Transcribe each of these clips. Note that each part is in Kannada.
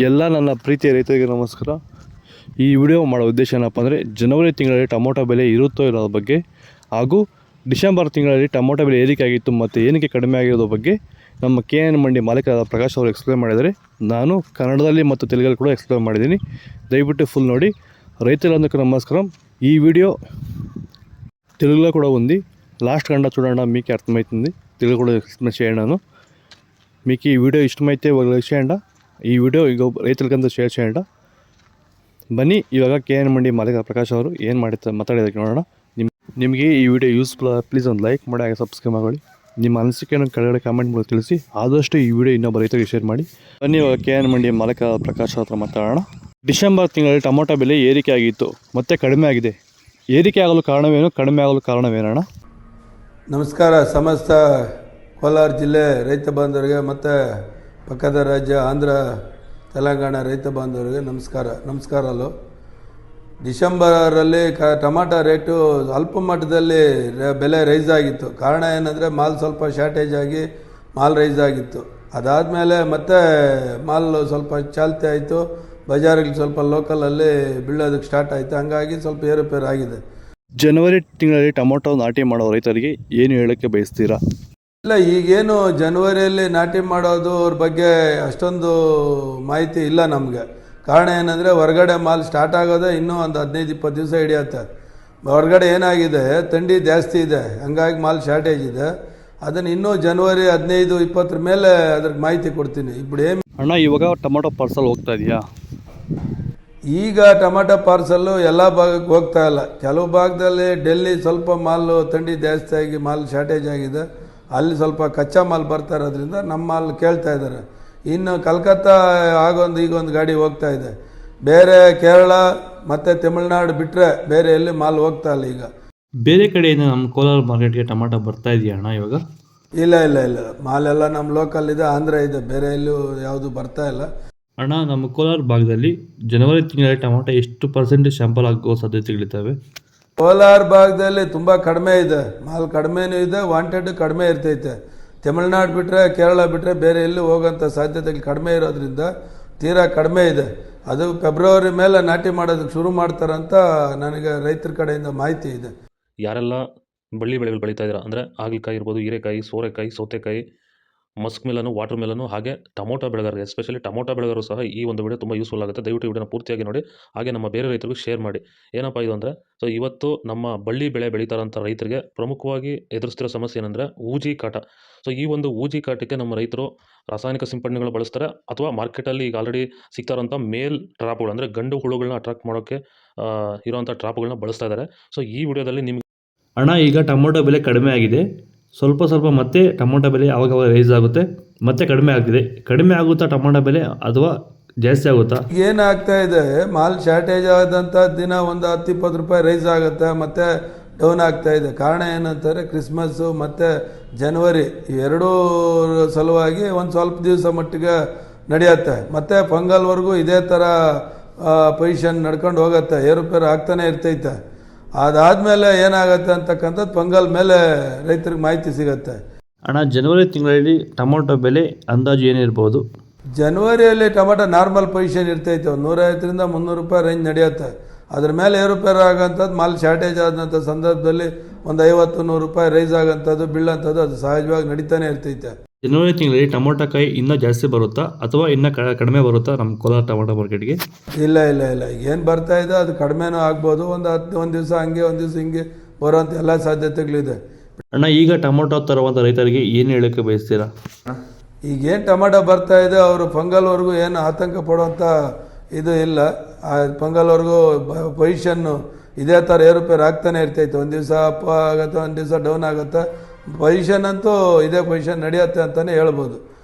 ಎಲ್ಲ ನನ್ನ ಪ್ರೀತಿಯ ರೈತರಿಗೆ ನಮಸ್ಕಾರ. ಈ ವಿಡಿಯೋ ಮಾಡೋ ಉದ್ದೇಶ ಏನಪ್ಪ ಅಂದರೆ, ಜನವರಿ ತಿಂಗಳಲ್ಲಿ ಟೊಮೊಟೊ ಬೆಲೆ ಇರುತ್ತೋ ಇರೋದ್ರ ಬಗ್ಗೆ, ಹಾಗೂ ಡಿಸೆಂಬರ್ ತಿಂಗಳಲ್ಲಿ ಟೊಮೊಟೊ ಬೆಲೆ ಏರಿಕೆ ಆಗಿತ್ತು ಮತ್ತು ಏನಕ್ಕೆ ಕಡಿಮೆ ಆಗಿರೋದ್ರ ಬಗ್ಗೆ ನಮ್ಮ KN ಮಂಡಿ ಮಾಲೀಕರಾದ ಪ್ರಕಾಶ್ ಅವರು ಎಕ್ಸ್ಪ್ಲೇನ್ ಮಾಡಿದ್ದಾರೆ. ನಾನು ಕನ್ನಡದಲ್ಲಿ ಮತ್ತು ತೆಲುಗಲ್ಲಿ ಕೂಡ ಎಕ್ಸ್ಪ್ಲೇನ್ ಮಾಡಿದ್ದೀನಿ. ದಯವಿಟ್ಟು ಫುಲ್ ನೋಡಿ. రైతులందరికీ నమస్కారం. ఈ వీడియో తెలుగులో కూడా ఉంది. లాస్ట్ కండా చూడండి, మీకు అర్థమవుతుంది. తెలుగు కూడా ఎక్స్ప్లెయిన్ చేయను. మీకు ఈ వీడియో ఇష్టమైతే ఒక లైక్ చేయండి. ಈ ವಿಡಿಯೋ ಈಗ ರೈತರಿಗಂತ ಶೇರ್ చేయండి. ಬನ್ನಿ ಇವಾಗ KN ಮಂಡಿ ಮಾಲೀಕ ಪ್ರಕಾಶ್ ಅವರು ಏನು ಮಾತಾಡಿದ್ದಕ್ಕೆ ನೋಡೋಣ. ನಿಮಗೆ ಈ ವಿಡಿಯೋ ಯೂಸ್ಫುಲ್ ಪ್ಲೀಸ್ ಒಂದು ಲೈಕ್ ಮಾಡಿ, ಹಾಗೆ ಸಬ್ಸ್ಕ್ರೈಬ್ ಮಾಡಿ. ನಿಮ್ಮ ಅನಿಸಿಕೆಯನ್ನು ಕೆಳಗಡೆ ಕಾಮೆಂಟ್ ಮೂಲಕ ತಿಳಿಸಿ. ಆದಷ್ಟು ಈ ವಿಡಿಯೋ ಇನ್ನೊಬ್ಬ ರೈತರಿಗೆ ಶೇರ್ ಮಾಡಿ. ಬನ್ನಿ ಇವಾಗ KN ಮಂಡಿ ಮಾಲೀಕ ಪ್ರಕಾಶ್ ಹತ್ರ ಮಾತಾಡೋಣ. ಡಿಸೆಂಬರ್ ತಿಂಗಳಲ್ಲಿ ಟೊಮೊಟೊ ಬೆಲೆ ಏರಿಕೆ ಆಗಿತ್ತು, ಮತ್ತೆ ಕಡಿಮೆ ಆಗಿದೆ. ಏರಿಕೆ ಆಗಲು ಕಾರಣವೇನು, ಕಡಿಮೆ ಆಗಲು ಕಾರಣವೇನಣ್ಣ? ನಮಸ್ಕಾರ. ಸಮಸ್ತ ಕೋಲಾರ ಜಿಲ್ಲೆ ರೈತ ಬಾಂಧವರಿಗೆ ಮತ್ತು ಪಕ್ಕದ ರಾಜ್ಯ ಆಂಧ್ರ ತೆಲಂಗಾಣ ರೈತ ಬಾಂಧವರಿಗೆ ನಮಸ್ಕಾರಗಳು. ಡಿಸೆಂಬರಲ್ಲಿ ಟೊಮಾಟೊ ರೇಟು ಅಲ್ಪ ಮಟ್ಟದಲ್ಲಿ ಬೆಲೆ ರೈಸ್ ಆಗಿತ್ತು. ಕಾರಣ ಏನಂದರೆ ಮಾಲ್ ಸ್ವಲ್ಪ ಶಾರ್ಟೇಜ್ ಆಗಿ ಮಾಲ್ ರೈಸ್ ಆಗಿತ್ತು. ಅದಾದಮೇಲೆ ಮತ್ತೆ ಮಾಲ್ ಸ್ವಲ್ಪ ಚಾಲ್ತಿ ಆಯಿತು. ಬಜಾರಿಗೆ ಸ್ವಲ್ಪ ಲೋಕಲಲ್ಲಿ ಬೀಳೋದಕ್ಕೆ ಸ್ಟಾರ್ಟ್ ಆಯಿತು. ಹಂಗಾಗಿ ಸ್ವಲ್ಪ ಏರುಪೇರು ಆಗಿದೆ. ಜನವರಿ ತಿಂಗಳಲ್ಲಿ ಟೊಮೊಟೊ ನಾಟಿ ಮಾಡೋ ರೈತರಿಗೆ ಏನು ಹೇಳೋಕ್ಕೆ ಬಯಸ್ತೀರಾ? ಇಲ್ಲ, ಈಗೇನು ಜನವರಿಯಲ್ಲಿ ನಾಟಿ ಮಾಡೋದ್ರ ಬಗ್ಗೆ ಅಷ್ಟೊಂದು ಮಾಹಿತಿ ಇಲ್ಲ ನಮಗೆ. ಕಾರಣ ಏನಂದರೆ ಹೊರಗಡೆ ಮಾಲ್ ಸ್ಟಾರ್ಟ್ ಆಗೋದೇ ಇನ್ನೂ ಒಂದು 15-20 ದಿವಸ ಹಿಡಿಯುತ್ತೆ. ಹೊರಗಡೆ ಏನಾಗಿದೆ, ಥಂಡಿ ಜಾಸ್ತಿ ಇದೆ, ಹಂಗಾಗಿ ಮಾಲ್ ಶಾರ್ಟೇಜ್ ಇದೆ. ಅದನ್ನು ಇನ್ನೂ ಜನವರಿ 15-20 ಮೇಲೆ ಅದ್ರಿಗೆ ಮಾಹಿತಿ ಕೊಡ್ತೀನಿ. ఇప్పుడు ಅಣ್ಣ, ಇವಾಗ ಟೊಮೊಟೊ ಪಾರ್ಸಲ್ ಹೋಗ್ತಾ ಇದೆಯಾ? ಈಗ ಟೊಮೆಟೊ ಪಾರ್ಸಲ್ಲು ಎಲ್ಲ ಭಾಗಕ್ಕೆ ಹೋಗ್ತಾ ಇಲ್ಲ. ಕೆಲವು ಭಾಗದಲ್ಲಿ ಡೆಲ್ಲಿ ಸ್ವಲ್ಪ ಮಾಲ್ ಥಂಡಿ ಜಾಸ್ತಿ ಆಗಿ ಮಾಲ್ ಶಾರ್ಟೇಜ್ ಆಗಿದೆ. ಅಲ್ಲಿ ಸ್ವಲ್ಪ ಕಚ್ಚಾ ಮಾಲ್ ಬರ್ತಾ ಇರೋದ್ರಿಂದ ನಮ್ಮ ಮಾಲ್ ಕೇಳ್ತಾ ಇದ್ದಾರೆ. ಇನ್ನು ಕಲ್ಕತ್ತಾ ಈಗೊಂದು ಗಾಡಿ ಹೋಗ್ತಾ ಇದೆ. ಬೇರೆ ಕೇರಳ ಮತ್ತು ತಮಿಳ್ನಾಡು ಬಿಟ್ಟರೆ ಬೇರೆ ಎಲ್ಲಿ ಮಾಲ್ ಹೋಗ್ತಾ ಇಲ್ಲ. ಈಗ ಬೇರೆ ಕಡೆಯಿಂದ ನಮ್ಮ ಕೋಲಾರ ಮಾರ್ಕೆಟ್ಗೆ ಟೊಮೊಟೊ ಬರ್ತಾ ಇದೆಯಾ ಅಣ್ಣ ಇವಾಗ? ಇಲ್ಲ, ಮಾಲೆಲ್ಲ ನಮ್ಮ ಲೋಕಲ್ ಇದೆ, ಆಂಧ್ರ ಇದೆ, ಬೇರೆ ಎಲ್ಲೂ ಯಾವುದು ಬರ್ತಾ ಇಲ್ಲ. ಅಣ್ಣ, ನಮ್ಮ ಕೋಲಾರ ಭಾಗದಲ್ಲಿ ಜನವರಿ ತಿಂಗಳಲ್ಲಿ ಟೊಮೊಟೊ ಎಷ್ಟು % ಶಾಂಪಲ್ ಆಗೋ ಸಾಧ್ಯತೆಗಳಿದ್ದಾವೆ? ಕೋಲಾರ ಭಾಗದಲ್ಲಿ ತುಂಬ ಕಡಿಮೆ ಇದೆ. ಮಾಲ್ ಕಡಿಮೆನೂ ಇದೆ, ವಾಂಟೆಡ್ ಕಡಿಮೆ ಇರ್ತೈತೆ. ತಮಿಳ್ನಾಡು ಬಿಟ್ಟರೆ ಕೇರಳ ಬಿಟ್ಟರೆ ಬೇರೆ ಎಲ್ಲೂ ಹೋಗೋಂಥ ಸಾಧ್ಯತೆಗಳು ಕಡಿಮೆ ಇರೋದ್ರಿಂದ ತೀರಾ ಕಡಿಮೆ ಇದೆ. ಅದು ಫೆಬ್ರವರಿ ಮೇಲೆ ನಾಟಿ ಮಾಡೋದಕ್ಕೆ ಶುರು ಮಾಡ್ತಾರಂತ ನನಗೆ ರೈತರ ಕಡೆಯಿಂದ ಮಾಹಿತಿ ಇದೆ. ಯಾರೆಲ್ಲ ಬಳ್ಳಿ ಬೆಳೆಗಳು ಬೆಳೀತಾ ಇದ್ದಾರೆ ಅಂದರೆ ಹಾಗಲಕಾಯಿ ಇರ್ಬೋದು, ಹೀರೆಕಾಯಿ, ಸೋರೆಕಾಯಿ, ಸೌತೆಕಾಯಿ, ಮಸ್ಕ್ ಮೆಲನು, ವಾಟರ್ ಮೆಲನು, ಹಾಗೆ ಟೊಮೊಟೊ ಬೆಳೆಗಾರರು, ಎಸ್ಪೆಷಲಿ ಟೊಮೊಟೊ ಬೆಳೆಗಾರರು ಸಹ ಈ ಒಂದು ವಿಡಿಯೋ ತುಂಬ ಯೂಸ್ಫುಲ್ ಆಗುತ್ತೆ. ದಯವಿಟ್ಟು ವಿಡಿಯೋನ ಪೂರ್ತಿಯಾಗಿ ನೋಡಿ, ಹಾಗೆ ನಮ್ಮ ಬೇರೆ ರೈತರಿಗೂ ಶೇರ್ ಮಾಡಿ. ಏನಪ್ಪ ಇದು ಅಂದರೆ, ಸೊ ಇವತ್ತು ನಮ್ಮ ಬಳ್ಳಿ ಬೆಳೆ ಬೆಳೀತಾರಂಥ ರೈತರಿಗೆ ಪ್ರಮುಖವಾಗಿ ಎದುರಿಸ್ತಿರೋ ಸಮಸ್ಯೆ ಏನಂದರೆ ಊಜಿ ಕಾಟ. ಸೊ ಈ ಒಂದು ಊಜಿ ಕಾಟಕ್ಕೆ ನಮ್ಮ ರೈತರು ರಾಸಾಯನಿಕ ಸಿಂಪಡಣೆಗಳು ಬಳಸ್ತಾರೆ, ಅಥವಾ ಮಾರ್ಕೆಟಲ್ಲಿ ಈಗ ಆಲ್ರೆಡಿ ಸಿಗ್ತಾರಂಥ ಮೇಲ್ ಟ್ರಾಪ್ಗಳು ಅಂದರೆ ಗಂಡು ಹುಳುಗಳನ್ನ ಅಟ್ರಾಕ್ಟ್ ಮಾಡೋಕ್ಕೆ ಇರೋವಂಥ ಟ್ರಾಪ್ಗಳನ್ನ ಬಳಸ್ತಾ ಇದ್ದಾರೆ. ಸೊ ಈ ವಿಡಿಯೋದಲ್ಲಿ ನಿಮ್ಗೆ ಅಣ್ಣ, ಈಗ ಟೊಮೊಟೊ ಬೆಲೆ ಕಡಿಮೆ ಆಗಿದೆ. ಸ್ವಲ್ಪ ಮತ್ತೆ ಟೊಮೊಟೊ ಬೆಲೆ ಆವಾಗ ರೈಸ್ ಆಗುತ್ತೆ, ಮತ್ತೆ ಕಡಿಮೆ ಆಗ್ತಿದೆ. ಕಡಿಮೆ ಆಗುತ್ತಾ ಟೊಮೊಟೊ ಬೆಲೆ ಅಥವಾ ಜಾಸ್ತಿ ಆಗುತ್ತಾ? ಏನಾಗ್ತಾ ಇದೆ, ಮಾಲ್ ಶಾರ್ಟೇಜ್ ಆದಂಥ ದಿನ ಒಂದು 10-20 ರೂಪಾಯಿ ರೈಸ್ ಆಗುತ್ತೆ, ಮತ್ತು ಡೌನ್ ಆಗ್ತಾ ಇದೆ. ಕಾರಣ ಏನಂತಾರೆ, ಕ್ರಿಸ್ಮಸ್ಸು ಮತ್ತು ಜನವರಿ ಇವೆರಡೂ ಸಲುವಾಗಿ ಒಂದು ಸ್ವಲ್ಪ ದಿವಸ ಮಟ್ಟಿಗೆ ನಡೆಯುತ್ತೆ. ಮತ್ತು ಪೊಂಗಲ್ವರೆಗೂ ಇದೇ ಥರ ಪೊಸಿಷನ್ ನಡ್ಕೊಂಡು ಹೋಗುತ್ತೆ, ಏರುಪೇರು ಆಗ್ತಾನೆ ಇರ್ತೈತೆ. ಅದಾದಮೇಲೆ ಏನಾಗುತ್ತೆ ಅಂತಕ್ಕಂಥದ್ದು ಪೊಂಗಲ್ ಮೇಲೆ ರೈತರಿಗೆ ಮಾಹಿತಿ ಸಿಗುತ್ತೆ. ಅಣ್ಣ, ಜನವರಿ ತಿಂಗಳಲ್ಲಿ ಟೊಮೊಟೊ ಬೆಲೆ ಅಂದಾಜು ಏನಿರ್ಬೋದು? ಜನವರಿಯಲ್ಲಿ ಟೊಮೊಟೊ ನಾರ್ಮಲ್ ಪೊಸಿಷನ್ ಇರ್ತೈತೆ, 150ರಿಂದ 300 ರೂಪಾಯಿ ರೇಂಜ್ ನಡೆಯುತ್ತೆ. ಅದ್ರ ಮೇಲೆ ಏರುಪೇರು ಆಗೋಂಥದ್ದು, ಮಾಲ್ ಶಾರ್ಟೇಜ್ ಆದಂಥ ಸಂದರ್ಭದಲ್ಲಿ ಒಂದು 50-100 ರೂಪಾಯಿ ರೈಸ್ ಆಗೋಂಥದ್ದು, ಬೀಳೋಂಥದ್ದು ಅದು ಸಹಜವಾಗಿ ನಡೀತಾನೆ ಇರ್ತೈತೆ. ಜನವರಿ ತಿಂಗಳಲ್ಲಿ ಟೊಮೊಟೊ ಕಾಯಿ ಇನ್ನೂ ಜಾಸ್ತಿ ಬರುತ್ತಾ ಅಥವಾ ಇನ್ನೂ ಕಡಿಮೆ ಬರುತ್ತಾ ನಮ್ಮ ಕೋಲಾರ ಟೊಮೊಟೊ ಮಾರ್ಕೆಟ್ಗೆ? ಇಲ್ಲ, ಏನು ಬರ್ತಾ ಇದೆ ಅದು ಕಡಿಮೆನೂ ಆಗ್ಬೋದು. ಒಂದು ದಿವಸ ಹಂಗೆ, ಒಂದು ದಿವಸ ಹಿಂಗೆ ಬರೋಂಥ ಎಲ್ಲ ಸಾಧ್ಯತೆಗಳಿದೆ. ಅಣ್ಣ, ಈಗ ಟೊಮೊಟೊ ತರುವಂಥ ರೈತರಿಗೆ ಏನು ಹೇಳೋಕ್ಕೆ ಬಯಸ್ತೀರಾ? ಈಗೇನು ಟೊಮೊಟೊ ಬರ್ತಾ ಇದೆ, ಅವರು ಪೊಂಗಲ್ವರೆಗೂ ಏನು ಆತಂಕ ಪಡುವಂಥ ಇದು ಇಲ್ಲ. ಆ ಪೊಂಗಲ್ವರೆಗೂ ಪೊಸಿಷನ್ನು ಇದೇ ಥರ ಏರುಪೇರು ಆಗ್ತಾನೆ ಇರ್ತೈತೆ. ಒಂದು ದಿವಸ ಅಪ್ ಆಗುತ್ತೆ, ಒಂದು ದಿವಸ ಡೌನ್ ಆಗುತ್ತೆ. ಪೊಸಿಷನ್ ಅಂತೂ ಇದೇ ಪೊಸಿಷನ್ ನಡೆಯುತ್ತೆ ಅಂತಲೇ ಹೇಳ್ಬೋದು.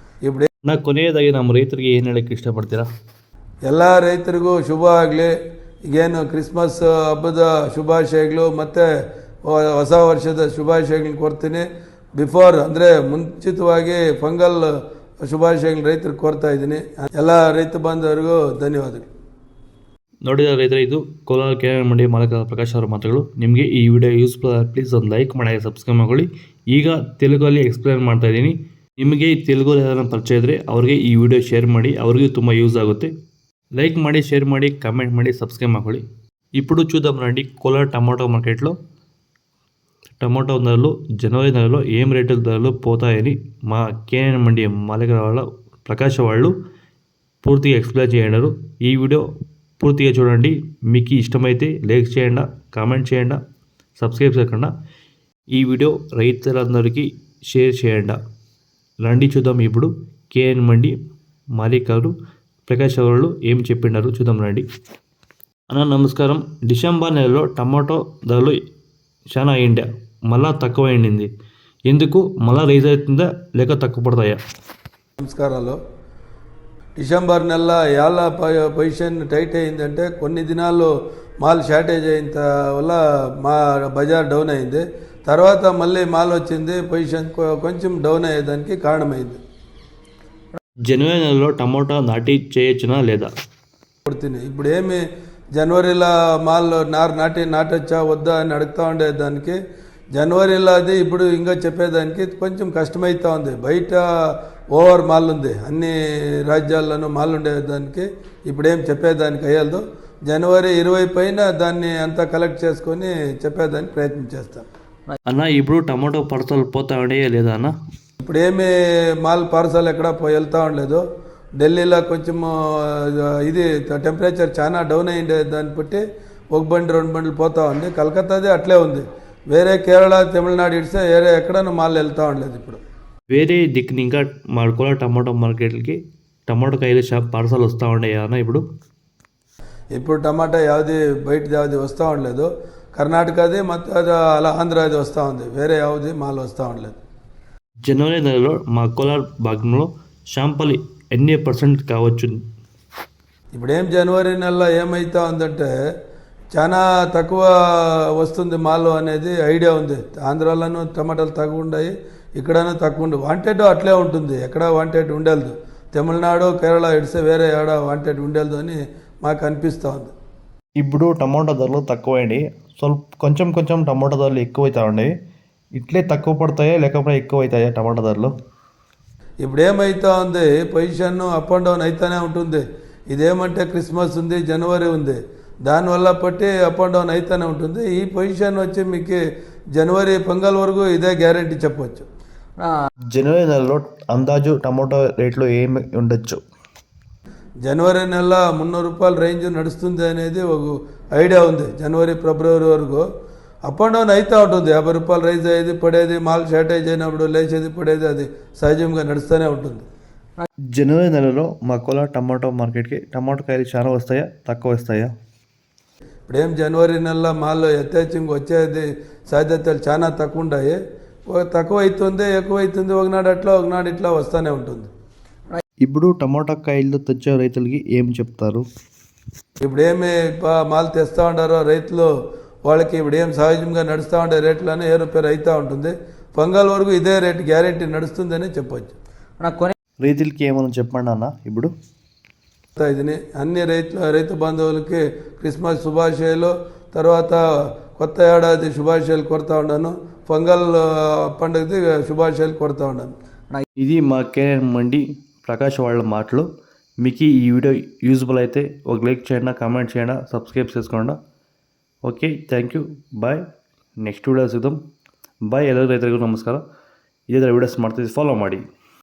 ఇప్పుడు ನಾ ಕೊನೆಯದಾಗಿ ನಮ್ಮ ರೈತರಿಗೆ ಏನು ಹೇಳೋಕ್ಕೆ ಇಷ್ಟಪಡ್ತೀರಾ? ಎಲ್ಲ ರೈತರಿಗೂ ಶುಭ ಆಗಲಿ. ಈಗೇನು ಕ್ರಿಸ್ಮಸ್ ಹಬ್ಬದ ಶುಭಾಶಯಗಳು ಮತ್ತು ಹೊಸ ವರ್ಷದ ಶುಭಾಶಯಗಳನ್ನ ಕೊಡ್ತೀನಿ. ಬಿಫೋರ್ ಅಂದರೆ ಮುಂಚಿತವಾಗಿ ಪೊಂಗಲ್ ಶುಭಾಶಯಗಳು ರೈತರಿಗೆ ಕೋರ್ತಾ ಇದ್ದೀನಿ. ಎಲ್ಲ ರೈತ ಬಾಂಧವರಿಗೂ ಧನ್ಯವಾದಗಳು. ನೋಡಿದ ರೈತರೆ, ಇದು ಕೋಲಾರ KN ಮಂಡಿ ಮಾಲೀಕ ಪ್ರಕಾಶ್ ಅವರ ಮಾತುಗಳು. ನಿಮಗೆ ಈ ವಿಡಿಯೋ ಯೂಸ್ಫುಲ್ ಪ್ಲೀಸ್ ಒಂದು ಲೈಕ್ ಮಾಡಿ, ಸಬ್ಸ್ಕ್ರೈಬ್ ಮಾಡಿ. ಈಗ ತೆಲುಗಲ್ಲಿ ಎಕ್ಸ್ಪ್ಲೇನ್ ಮಾಡ್ತಾ ಇದ್ದೀನಿ. ನಿಮಗೆ ಈ ತೆಲುಗು ಯಾರನ್ನ పరిచಯ ಇದ್ದರೆ ಅವ್ರಿಗೆ ಈ ವಿಡಿಯೋ ಶೇರ್ ಮಾಡಿ, ಅವ್ರಿಗೂ ತುಂಬ యూజ్ ఆಗುತ್ತೆ. లైక్ ಮಾಡಿ, షేర్ ಮಾಡಿ, కామెంట్ ಮಾಡಿ, సబ్స్క్రైబ్ ಮಾಡ್ಕೊಳ್ಳಿ. ఇప్పుడు చూద్దాం రండి కోలార్ టమాటో మార్కెట్లో టమాటో ధరలు జనవరి నెలలో ఏం రేటు ధరలు పోతాయని మా కేఎన్ మండి మాలిక వాళ్ళ ప్రకాష్ వాళ్ళు పూర్తిగా ఎక్స్ప్లెయిన్ చేయన్నారు. ఈ వీడియో పూర్తిగా చూడండి. మీకు ఇష్టమైతే లైక్ చేయండి, కామెంట్ చేయండి, సబ్స్క్రైబ్ చేయకుండా ఈ వీడియో రైతులందరికీ షేర్ చేయండి. రండి చూద్దాం ఇప్పుడు కేఎన్ మండి మాలికారు ప్రకాష్ వాళ్ళు ఏం చెప్పినారు చూద్దాం రండి. అన్న నమస్కారం. డిసెంబర్ నెలలో టమాటో ధరలు చాలా అయిందా, మళ్ళా తక్కువ అయింది. ఎందుకు మళ్ళా రైజ్ అవుతుందా లేక తక్కువ పడతాయా? నమస్కారాలు. డిసెంబర్ నెల యాళ్ళ పొజిషన్ టైట్ అయిందంటే కొన్ని దినాల్లో మాల్ షార్టేజ్ అయిన వల్ల మా బజార్ డౌన్ అయింది. తర్వాత మళ్ళీ మాల్ వచ్చింది, పొజిషన్ కొంచెం డౌన్ అయ్యేదానికి కారణమైంది. జనవరి నెలలో టమాటా నాటి చేయొచ్చునా లేదా? ఇప్పుడు ఏమి జనవరిలో మాల్ నాటొచ్చా వద్దా అని అడుగుతూ ఉండేదానికి జనవరిలో అది ఇప్పుడు ఇంకా చెప్పేదానికి కొంచెం కష్టమవుతూ ఉంది. బయట ఓవర్ మాల్ ఉంది, అన్ని రాజ్యాల్లోనూ మాల్ ఉండేదానికి ఇప్పుడేం చెప్పేదానికి అయ్యదు. జనవరి 20 పైన దాన్ని అంతా కలెక్ట్ చేసుకొని చెప్పేదానికి ప్రయత్నం చేస్తాం. అన్న ఇప్పుడు టమాటో పడతలు పోతా ఉన్నాయా లేదా అన్న? ఇప్పుడు ఏమి మాల్ పార్సల్ ఎక్కడ వెళ్తూ ఉండలేదు. ఢిల్లీలో కొంచెం ఇది టెంపరేచర్ చాలా డౌన్ అయ్యిండే దాన్ని బట్టి 1 బండి 2 బండ్లు పోతూ ఉంది. కలకత్తాది అట్లే ఉంది. వేరే కేరళ తమిళనాడు ఇడిస్తే వేరే ఎక్కడైనా మాల్ వెళ్తూ ఉండలేదు. ఇప్పుడు వేరే దిక్కుని ఇంకా మాడుకోలే టమాటో మార్కెట్లకి టమాటో కాయలు షాప్ పార్సల్ వస్తూ ఉన్నాయా అన్న? ఇప్పుడు టమాటా యావది బయట యావది వస్తూ ఉండలేదు. కర్ణాటకది ಮತ್ತು అలా ఆంధ్రాది వస్తూ ఉంది. వేరే యావది మాల్ వస్తూ ఉండలేదు. జనవరి నెలలో మా కోలార్ భాగంలో షాంపలి ఎన్ని % కావచ్చు? ఇప్పుడేం జనవరి నెలలో ఏమవుతా ఉందంటే చాలా తక్కువ వస్తుంది మాల్ అనేది ఐడియా ఉంది. ఆంధ్రాలోనూ టమాటాలు తక్కువ ఉన్నాయి, ఇక్కడనూ తక్కువ ఉండు. వాంటెడ్ అట్లే ఉంటుంది, ఎక్కడ వాంటెడ్ ఉండలేదు. తమిళనాడు కేరళ ఇడిస్తే వేరే ఏడ వాంటెడ్ ఉండలేదు అని మాకు అనిపిస్తూ ఉంది. ఇప్పుడు టమాటో ధరలు తక్కువైనాయి, కొంచెం టమాటో ధరలు ఎక్కువైతా ఉన్నాయి. ఇట్లే తక్కువ పడతాయా లేకపోతే ఎక్కువ అవుతాయా టమాటో ధరలు? ఇప్పుడు ఏమవుతా ఉంది, పొజిషన్ అప్ అండ్ డౌన్ అవుతూనే ఉంటుంది. ఇదేమంటే క్రిస్మస్ ఉంది, జనవరి ఉంది, దానివల్ల బట్టి అప్ అండ్ డౌన్ అవుతూనే ఉంటుంది. ఈ పొజిషన్ వచ్చి మీకు జనవరి పొంగల్ వరకు ఇదే గ్యారెంటీ చెప్పవచ్చు. జనవరి నెలలో అందాజు టమాటో రేట్లు ఏమి ఉండొచ్చు? జనవరి నెల 300 రూపాయల రేంజ్ నడుస్తుంది అనేది ఒక ఐడియా ఉంది. జనవరి ఫిబ్రవరి వరకు అప్ అండ్ డౌన్ అవుతూ ఉంటుంది. 50 రూపాయలు రైజ్ అయ్యేది పడేది, మాల్ షార్టేజ్ అయినప్పుడు లేచేది పడేది, అది సహజంగా నడుస్తూనే ఉంటుంది. జనవరి నెలలో మా కోలార్ టమాటో మార్కెట్కి టమాటో కాయలు చాలా వస్తాయా తక్కువ వస్తాయా? ఇప్పుడేం జనవరి నెల మాల్ యథేచ్ఛంగా వచ్చేది సాధ్యతలు చాలా తక్కువ ఉంటాయి. తక్కువ అవుతుంది, ఎక్కువ అవుతుంది, ఒకనాడు అట్లా ఒకనాడు ఇట్లా వస్తూనే ఉంటుంది. ఇప్పుడు టమాటా కాయలు తెచ్చే రైతులకి ఏం చెప్తారు? ఇప్పుడు ఏమి మాల్ తెస్తూ ఉంటారో రైతులు వాళ్ళకి ఇప్పుడు ఏం సహజంగా నడుస్తూ ఉండే రేట్లోనే ఏరుపేరు అవుతూ ఉంటుంది. పొంగల్ వరకు ఇదే రేటు గ్యారెంటీ నడుస్తుందని చెప్పొచ్చు. రైతులకి ఏమైనా చెప్పండి అన్న. ఇప్పుడు ఇది అన్ని రైతు బంధువులకి క్రిస్మస్ శుభాశయాలు, తర్వాత కొత్త ఏడాది శుభాశయాలు కొడతా ఉన్నాను. పొంగల్ పండుగది శుభాశయాలు కొడతా ఉన్నాను. ఇది మా కేఎన్ మండి ప్రకాష్ వాళ్ళ మాటలు. మీకు ఈ వీడియో యూజ్ఫుల్ అయితే ఒక లైక్ చేయండి, కామెంట్ చేయండి, సబ్స్క్రైబ్ చేసుకోండి. Okay, thank you, bye. Next video ಸಿಗ್ತಾಂ. ಬಾಯ್. ಎಲ್ಲರಿಗೂ ರೈತರಿಗೂ ನಮಸ್ಕಾರ. ಇದೇ ಥರ ವೀಡಿಯೋಸ್ ಮಾಡ್ತಿದ್ದು ಫಾಲೋ ಮಾಡಿ.